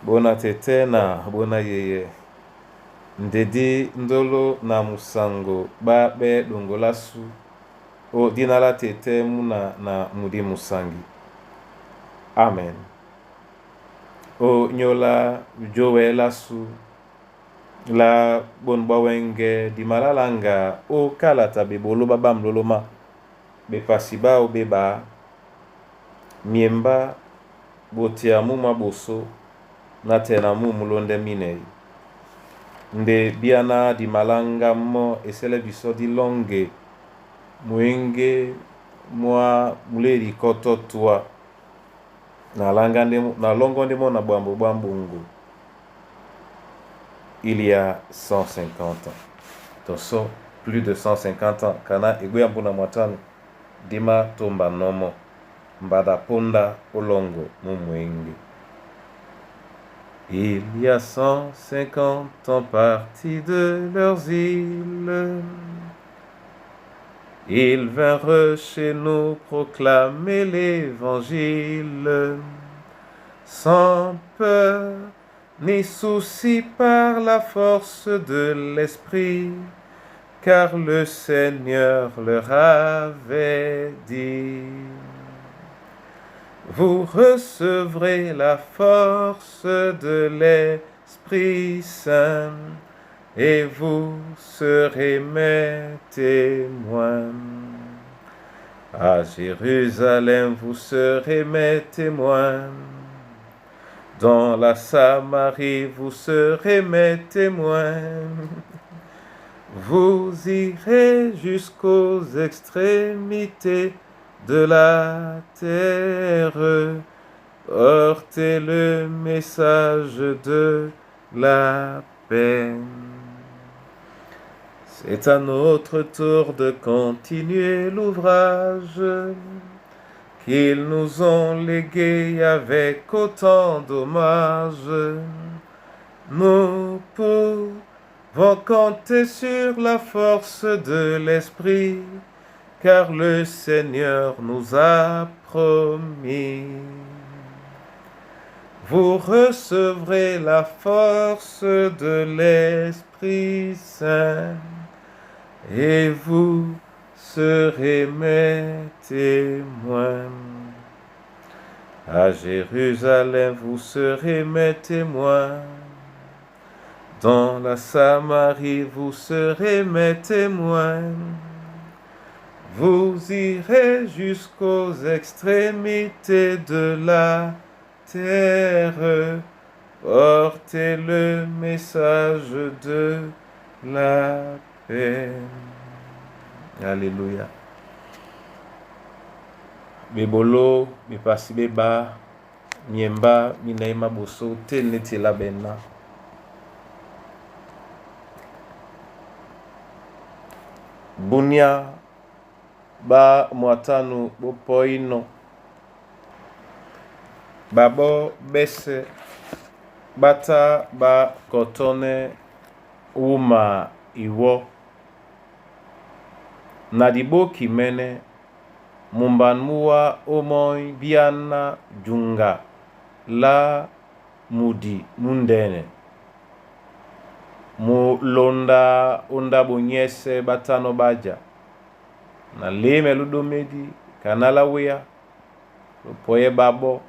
Bona tete na bona yeye. Ndedi ndolo na musango ba be dongolasu o dinala tete muna na mudi musangi. Amen. O nyola jowe lasu la bon bawenge di malalanga o kalata be bolo babam loloma be pasiba o beba miemba botia muma boso na tena mulonde minei nde biana di malanga mo esele biso di longe muenge mwa muleri koto tua na longo ndemo na bambungu il y a 150 ans. Toso plus de 150 ans kana egwe ambuna mwatano dima tomba nomo mbada ponda olongo mumuenge. Il y a 150 ans partis de leurs îles, ils vinrent chez nous proclamer l'évangile, sans peur ni souci par la force de l'esprit, car le Seigneur leur avait dit: vous recevrez la force de l'Esprit Saint et vous serez mes témoins. À Jérusalem, vous serez mes témoins. Dans la Samarie, vous serez mes témoins. Vous irez jusqu'aux extrémités de la terre, portez le message de la paix. C'est à notre tour de continuer l'ouvrage qu'ils nous ont légué avec autant d'hommage. Nous pouvons compter sur la force de l'esprit, car le Seigneur nous a promis. Vous recevrez la force de l'Esprit Saint et vous serez mes témoins. À Jérusalem, vous serez mes témoins. Dans la Samarie, vous serez mes témoins. Vous irez jusqu'aux extrémités de la terre, portez le message de la paix. Alléluia. Bebolo, bepasi beba, miemba, minaima boso, teneti la benna. Bunia ba mwatanu bopoino babo bese bata ba kotone uma iwo nadibo kimene mumbanmuwa omoi biana junga la mudi mundene mu londa onda bonyese batano baja na leme ludomedi kanala wea poye babo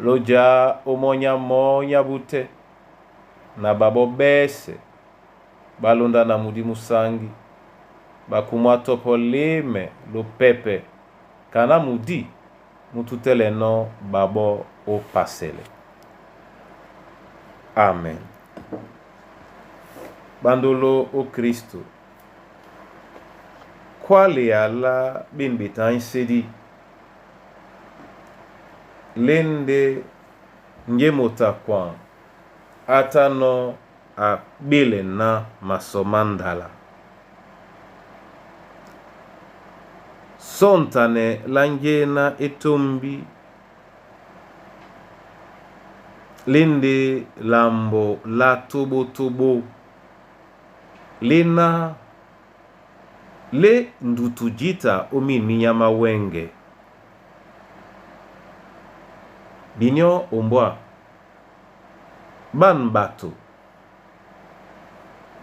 loja omonya monya bute na babo bese balonda na mudi musangi bakumwa topo leme lo pepe kana mudi mututele no babo o pasele. Amen. Bandolo o Kristo kwale ala binbitan sedi lende njemota kwa atano a bile na masomandala sontane langena etombi lende lambo la tobo lena le ndutujita omiminyama wenge binyo ombwa ban bato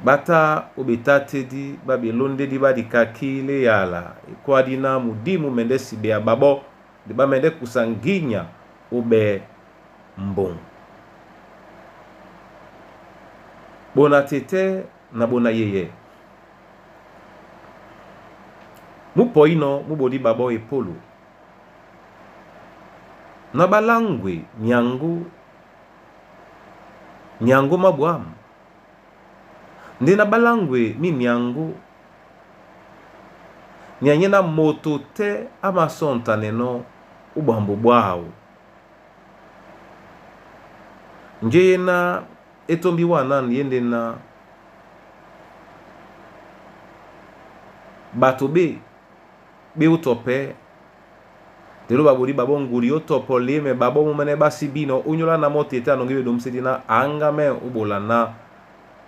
bata obetate di babilonde di badi kakile yala kwa dina mudimu mende sibe ya babo di ba mende kusanginya ube mbon bona tete na bona yeye mupo ino mubodi babo epolo na balangwe nyango mabwamu ndi na balangwe mi nyango nyanyena moto te amasonta neno ubambo bwao nje na etombi wana yende na bato be utope delo babori babo nguri otopo leme babo mumene basibino unyola na motete anongibe domsedina angame ubola na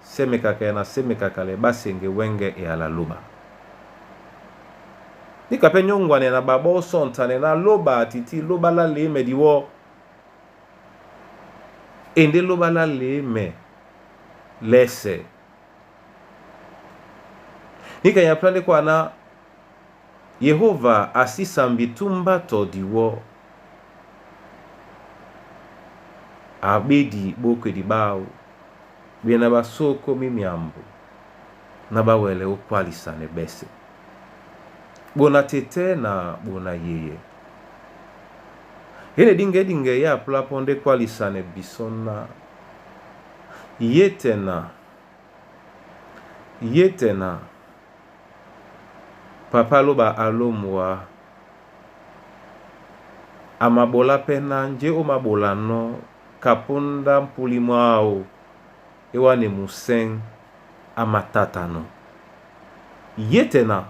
semekaka na semekaka le basenge wenge e ala loba nikape nyongwane na babo sontane na loba titi loba la leme diwo ende loba la leme lese nika ya plande kwa na Yehova asisambi tumba todiwo abedi bokwe di bao biena basoko mimiambo na bawele ukwalisa nebese bona tete na bona yeye hele dinge ya plaponde kwalisa ne bisona yetena papa loba alomwa amabola pena nje o mabola no kapunda mpuli mwao ewane museng amatatano yetena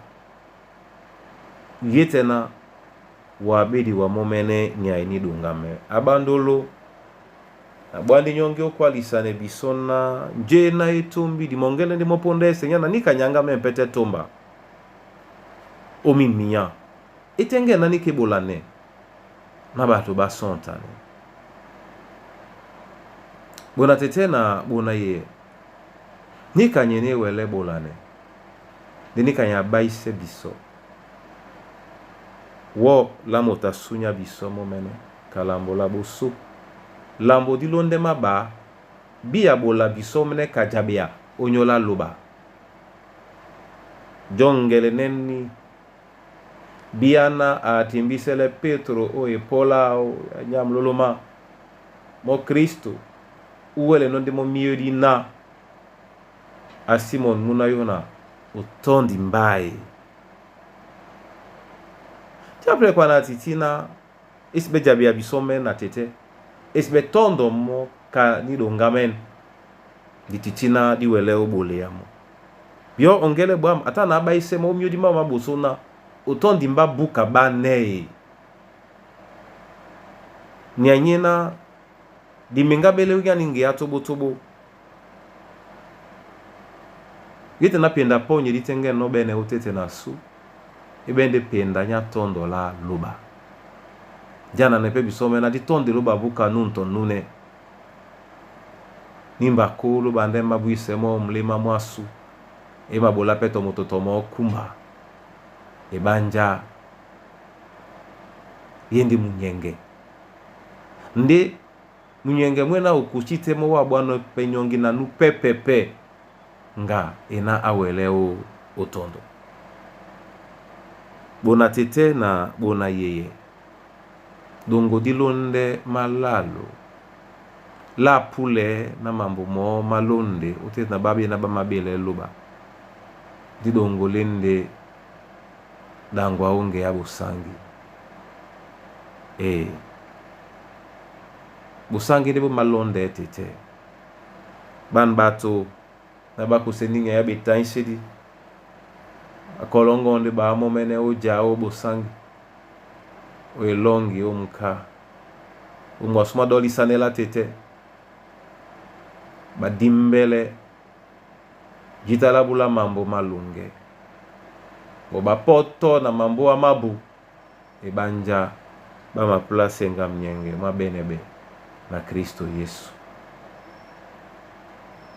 wabedi wa momene nyaini dungame abandolo abwandi nyonge okwalisa ne bisona nje na etumbi di mongele ndi mopondese nyana nikanyanga mempete tomba omimia etenge na nikebolane na bato basontane bona tete na bona ye nikanyene wele bolane de nikanya baise biso wo la mota sunya biso momene kalambo la boso lambo dilonde maba biya bola biso mene kajabia onyola loba jongele nenni biana atimbisele Petro o epola o nyam loloma mo Kristo uwele nonde mo miodi na a Simon munayona utondi mbaye chapre kwa na titina isbe jabia bisome na tete isbe tondo mo ka nidongamen di titina di wele obole yamo bio ongele bwam ata na baise mo miodi mama bosona utondi mba buka bane nyanyena dimenga bele ugani nge atobo gite na penda ponye ditenge no bene utete na su ibende penda nya tondo la luba jana nepe bisome na ditonde luba buka nunto nune nimba kulu bande mabuise mo mlima mwasu ema bola peto mototo mo kumba ebanja yendi munyenge ndi munyenge mwena ukuchite mo wa bwana penyongi na nu pepepe nga ena aweleo otondo bona tete na bona yeye dongo dilonde malalo la pule na mambo mo malonde utete na babi na bamabele luba didongo lende dangwa unge ya busangi busangi ndipo malonde tete ban bato na bakuseninga ya betansedi akolongonde ba momene oja o busangi o elongi o muka umwasuma doli sanela tete badimbele jitala bula mambo malunge boba poto na mambo wa mabu ebanja ba ma place nga mnyenge mabenebe na Kristo Yesu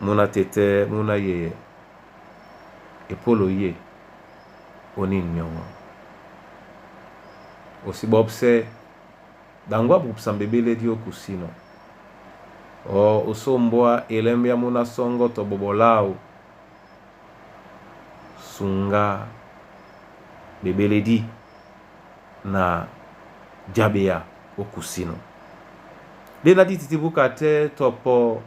muna tete muna yeye epolo ye oni nyongo osibopse dangwa bupsa mbebele dio kusino o usomboa elembia muna songo to bobolau sunga bebeledi na jabea okusino lena dititibuka te topo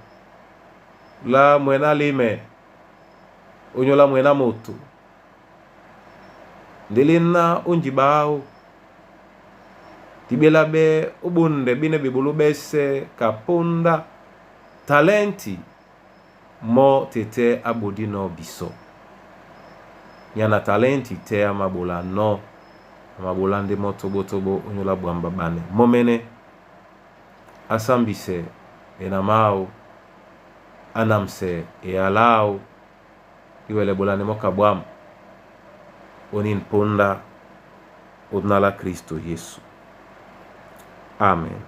la mwena lime onyola mwena moto ndelena unjibao tibela be ubunde bine bibulu bese kaponda talenti mo tete abodino biso nyana talenti te amabola no amabola nde moto botobo onyola bwamba bane momene asambise enamao anamse ealao iwele bolane moka bwam onin ponda odnala Kristo Yesu. Amen.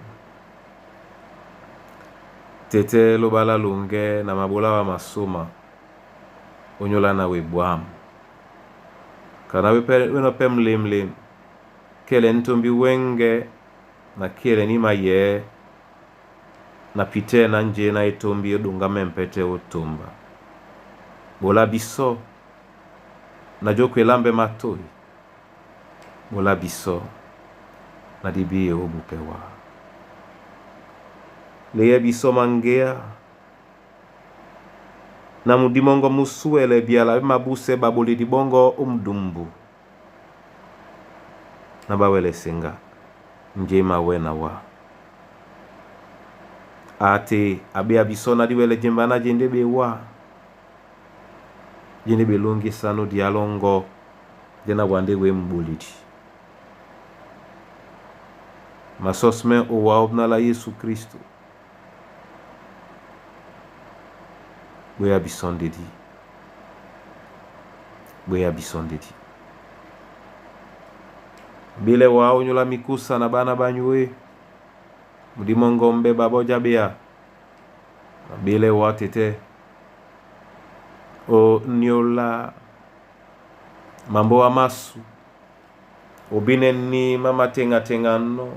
Tete lobala lunge na mabola wa masoma onyola na we bwam kana weno pem lemlem kele ntombi wenge na kele ni maye na pite na nje na itombi odunga mempete otumba bola biso na jokwe lambe matoi bola biso na dibiye obupewa leye biso mangea na mudimongo musuele biala mabuse babuli dibongo umdumbu na bawele senga njema wena wa ate abe abisona diwele jembana jende bewa jende belongi sano dialongo jena wande we mbuliti masosme owa obna la Yesu Kristo we abisondedi bile wa onyola mikusa na bana banywe mudimongo mbe babo jabia bile wa tete o nyola mambo wa masu obineni mama tenga no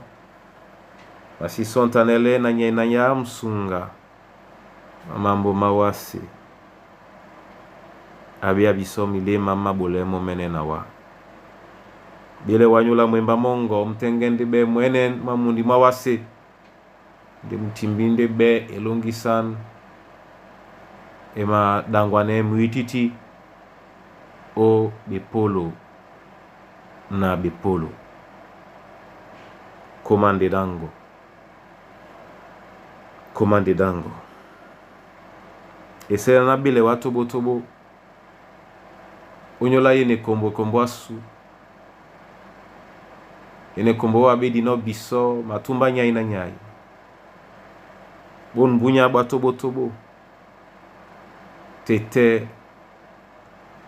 masisontanele na nyena ya msunga mambo mawasi abia bisomi le mama bolemo menena wa bile wanyula mwemba mongo mtengende be mwene mamundi mawasi de mtimbinde be elongisan ema dangwane muititi o bepolo na bepolo komande dango esera na bile watu botobo onyola yene kombo asu yene kombo abedi no biso matumba nyai bon bunya batobo tete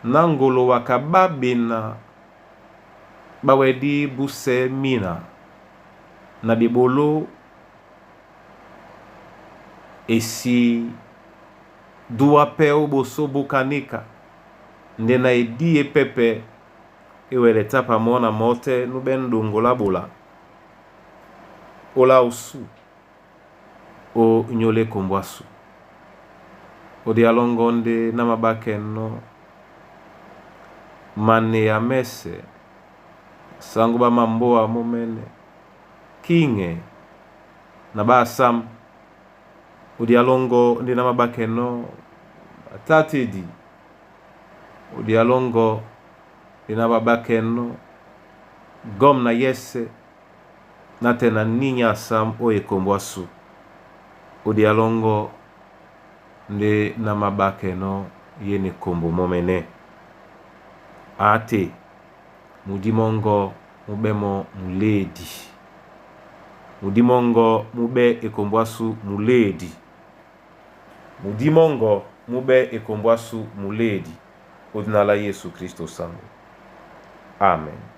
nangolo wakababena bawedi buse mina na bibolo esi dua peo boso bukanika ndena edie pepe iwele tapa mona mote nuben dongola bola ola usu o nyole kombwasu o dialongonde na mabakeno mane ya mese sangu ba mamboa momene kinge na basam o dialongo ndi na mabakeno tatedi o dialongo ndi na mabakeno gom na yese na tena ninya sam o ekombwasu o dialongo ndi na mabakeno yene kombo momene ate mudimongo mubemo muledi mudimongo mube ekombwasu muledi mudimongo mube ekombwasu muledi odinala Yesu Kristo sangu. Amen.